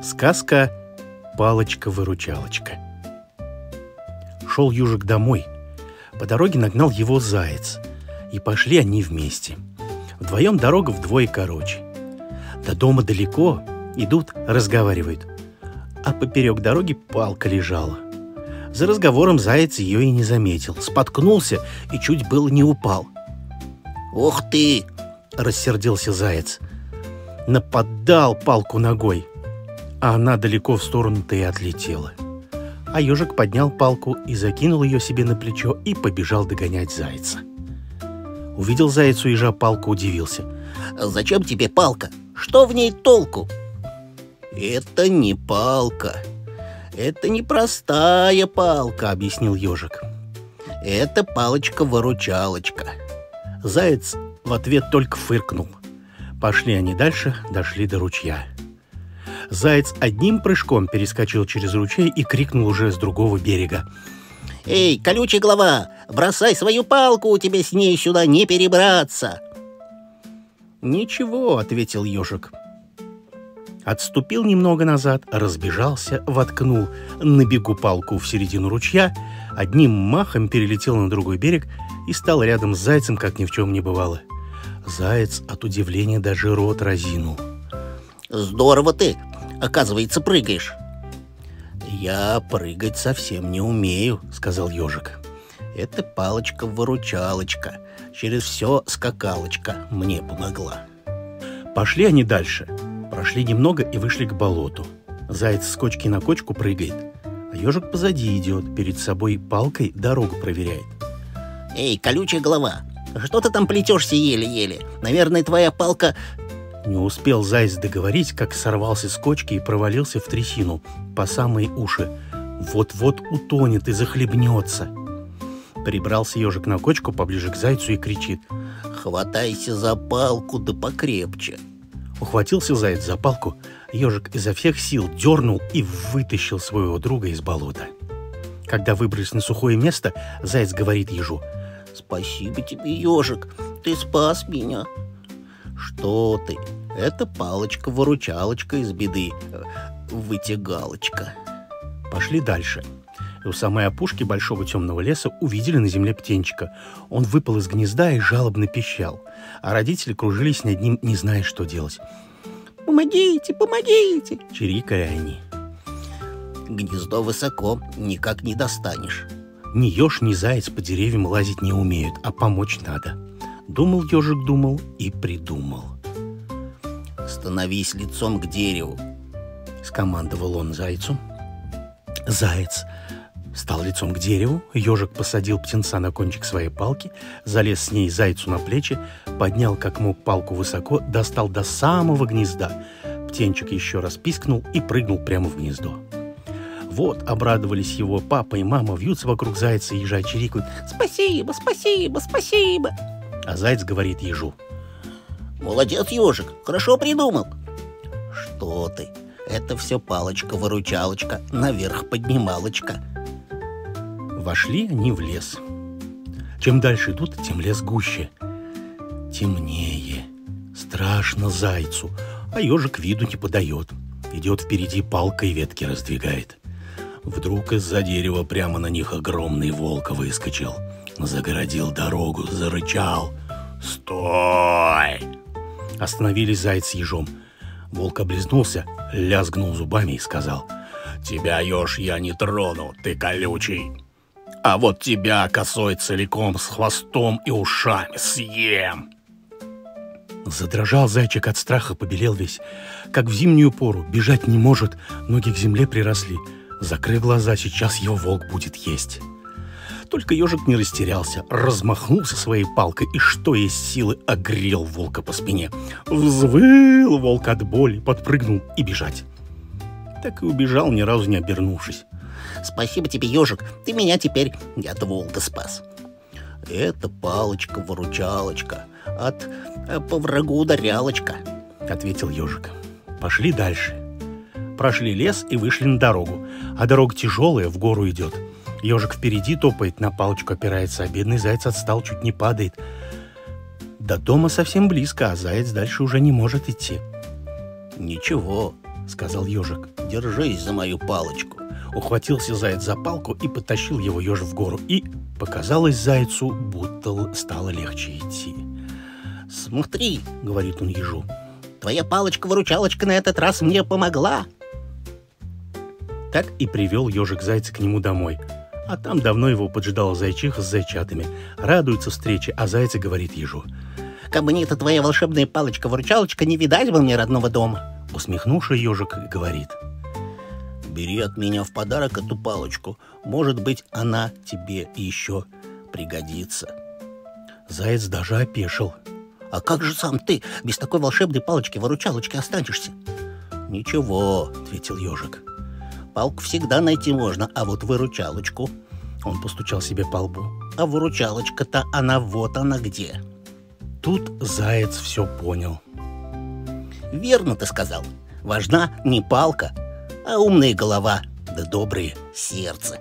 Сказка «Палочка-выручалочка». Шел ежик домой. По дороге нагнал его заяц, и пошли они вместе. Вдвоем дорога вдвое короче. До дома далеко, идут, разговаривают. А поперек дороги палка лежала. За разговором заяц ее и не заметил. Споткнулся и чуть было не упал. «Ух ты!» — рассердился заяц. Нападал палку ногой, а она далеко в сторону-то и отлетела. А ежик поднял палку и закинул ее себе на плечо и побежал догонять зайца. Увидел заяц у ежа палку, удивился. «Зачем тебе палка? Что в ней толку?» «Это не палка. Это не простая палка», — объяснил ежик. «Это палочка-выручалочка». Заяц в ответ только фыркнул. Пошли они дальше, дошли до ручья. Заяц одним прыжком перескочил через ручей и крикнул уже с другого берега. «Эй, колючая голова, бросай свою палку, у тебя с ней сюда не перебраться!» «Ничего», — ответил ежик. Отступил немного назад, разбежался, воткнул на бегу палку в середину ручья, одним махом перелетел на другой берег и стал рядом с зайцем, как ни в чем не бывало. Заяц от удивления даже рот разинул. «Здорово ты, оказывается, прыгаешь!» «Я прыгать совсем не умею», — сказал ежик. «Это палочка-выручалочка, через все скакалочка мне помогла». Пошли они дальше. Прошли немного и вышли к болоту. Заяц с кочки на кочку прыгает, а ежик позади идет, перед собой палкой дорогу проверяет. «Эй, колючая голова, что ты там плетешься еле-еле? Наверное, твоя палка...» Не успел заяц договорить, как сорвался с кочки и провалился в трясину по самые уши. Вот-вот утонет и захлебнется. Прибрался ежик на кочку поближе к зайцу и кричит: «Хватайся за палку, да покрепче!» Ухватился заяц за палку, ежик изо всех сил дернул и вытащил своего друга из болота. Когда выбрались на сухое место, заяц говорит ежу: «Спасибо тебе, ежик, ты спас меня». «Что ты? Это палочка-выручалочка из беды, вытягалочка». Пошли дальше. И у самой опушки большого темного леса увидели на земле птенчика. Он выпал из гнезда и жалобно пищал, а родители кружились над ним, не зная, что делать. «Помогите, помогите!» — чирикали они. «Гнездо высоко, никак не достанешь». Ни еж, ни заяц по деревьям лазить не умеют, а помочь надо. Думал ежик, думал и придумал. «Становись лицом к дереву», — скомандовал он зайцу. Заяц стал лицом к дереву, ежик посадил птенца на кончик своей палки, залез с ней зайцу на плечи, поднял как мог палку высоко, достал до самого гнезда. Птенчик еще раз пискнул и прыгнул прямо в гнездо. Вот обрадовались его папа и мама, вьются вокруг зайца и ежа, чирикают: «Спасибо, спасибо, спасибо!» А заяц говорит ежу: «Молодец, ежик, хорошо придумал». «Что ты? Это все палочка-выручалочка, наверх поднималочка». Вошли они в лес. Чем дальше идут, тем лес гуще. Темнее. Страшно зайцу, а ежик виду не подает. Идет впереди, палкой ветки раздвигает. Вдруг из-за дерева прямо на них огромный волк выскочил. Загородил дорогу, зарычал: «Стой!» Остановились заяц с ежом. Волк облизнулся, лязгнул зубами и сказал: «Тебя, еж, я не трону, ты колючий. А вот тебя, косой, целиком, с хвостом и ушами съем». Задрожал зайчик от страха, побелел весь, как в зимнюю пору, бежать не может, ноги к земле приросли. Закрой глаза, сейчас его волк будет есть. Только ежик не растерялся, размахнулся своей палкой и, что есть силы, огрел волка по спине. Взвыл волк от боли, подпрыгнул и бежать. Так и убежал, ни разу не обернувшись. «Спасибо тебе, ежик, ты меня теперь от волка спас». «Это палочка-выручалочка, по врагу ударялочка», — ответил ежик. Пошли дальше. Прошли лес и вышли на дорогу, а дорога тяжелая, в гору идет. Ежик впереди топает, на палочку опирается, а бедный заяц отстал, чуть не падает. До дома совсем близко, а заяц дальше уже не может идти. «Ничего, сказал ежик. Держись за мою палочку. Ухватился заяц за палку и потащил его еж в гору. И показалось зайцу, будто стало легче идти. Смотри, говорит он ежу, твоя палочка-выручалочка на этот раз мне помогла. Так и привел ежик зайца к нему домой. А там давно его поджидала зайчиха с зайчатами. Радуется встрече, а зайца говорит ежу: «Кабы не эта твоя волшебная палочка-выручалочка, не видать бы мне родного дома». Усмехнувший ежик говорит: «Бери от меня в подарок эту палочку. Может быть, она тебе еще пригодится». Заяц даже опешил. «А как же сам ты без такой волшебной палочки-выручалочки останешься?» «Ничего», — ответил ежик. «Палку всегда найти можно, а вот выручалочку...» Он постучал себе по лбу. «А выручалочка-то она вот она где». Тут заяц все понял. «Верно ты сказал. Важна не палка, а умная голова, да доброе сердце».